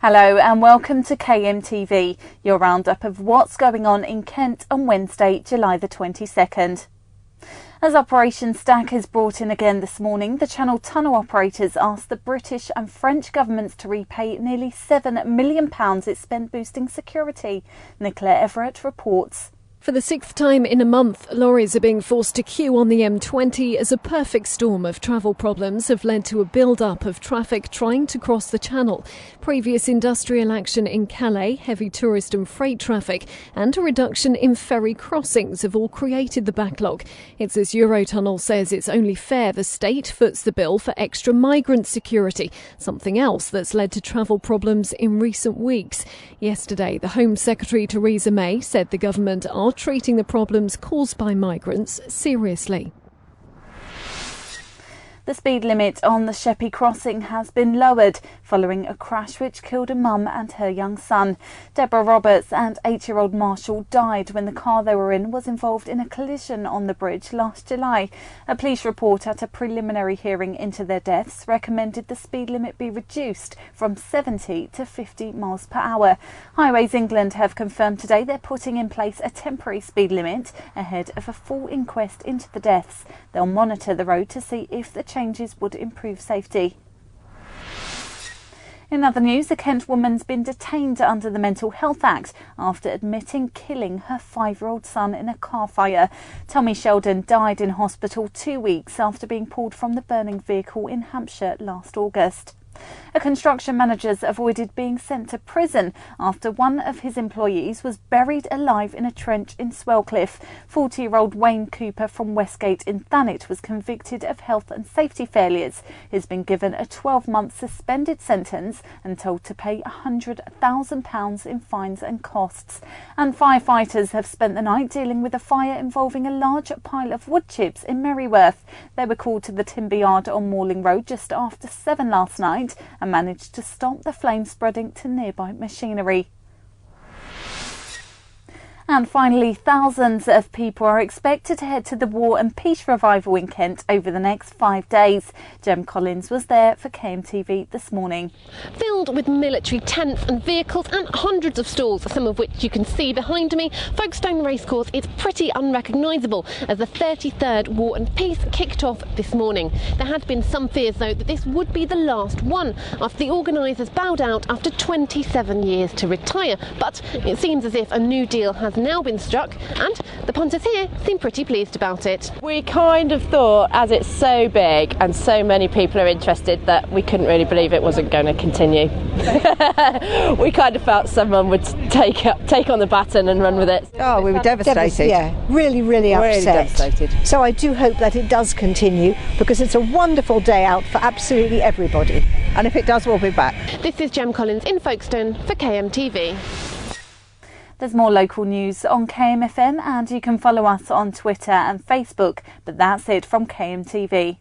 Hello and welcome to KMTV, your roundup of what's going on in Kent on Wednesday, July the 22nd. As Operation Stack is brought in again this morning, the Channel tunnel operators asked the British and French governments to repay nearly £7 million it spent boosting security. Nicola Everett reports. For the sixth time in a month, lorries are being forced to queue on the M20 as a perfect storm of travel problems have led to a build-up of traffic trying to cross the channel. Previous industrial action in Calais, heavy tourist and freight traffic, and a reduction in ferry crossings have all created the backlog. It's as Eurotunnel says it's only fair the state foots the bill for extra migrant security, something else that's led to travel problems in recent weeks. Yesterday, the Home Secretary Theresa May said the government are treating the problems caused by migrants seriously. The speed limit on the Sheppey Crossing has been lowered following a crash which killed a mum and her young son. Deborah Roberts and 8-year-old Marshall died when the car they were in was involved in a collision on the bridge last July. A police report at a preliminary hearing into their deaths recommended the speed limit be reduced from 70 to 50 miles per hour. Highways England have confirmed today they're putting in place a temporary speed limit ahead of a full inquest into the deaths. They'll monitor the road to see if the changes would improve safety. In other news, a Kent woman's been detained under the Mental Health Act after admitting killing her 5-year-old son in a car fire. Tommy Sheldon died in hospital 2 weeks after being pulled from the burning vehicle in Hampshire last August. A construction manager's avoided being sent to prison after one of his employees was buried alive in a trench in Swellcliffe. 40-year-old Wayne Cooper from Westgate in Thanet was convicted of health and safety failures. He's been given a 12-month suspended sentence and told to pay £100,000 in fines and costs. And firefighters have spent the night dealing with a fire involving a large pile of wood chips in Merryworth. They were called to the timber yard on Morling Road just after 7 last night and managed to stop the flames spreading to nearby machinery. And finally, thousands of people are expected to head to the War and Peace Revival in Kent over the next 5 days. Jem Collins was there for KMTV this morning. Filled with military tents and vehicles and hundreds of stalls, some of which you can see behind me, Folkestone Racecourse is pretty unrecognisable as the 33rd War and Peace kicked off this morning. There had been some fears, though, that this would be the last one after the organisers bowed out after 27 years to retire. But it seems as if a new deal has now been struck, and the punters here seem pretty pleased about it. We kind of thought, as it's so big and so many people are interested, that we couldn't really believe it wasn't going to continue. We kind of felt someone would take on the baton and run with it. Oh, we were devastated. Yeah, really upset. Devastated. So I do hope that it does continue, because it's a wonderful day out for absolutely everybody. And if it does, we'll be back. This is Jem Collins in Folkestone for KMTV. There's more local news on KMFM and you can follow us on Twitter and Facebook, but that's it from KMTV.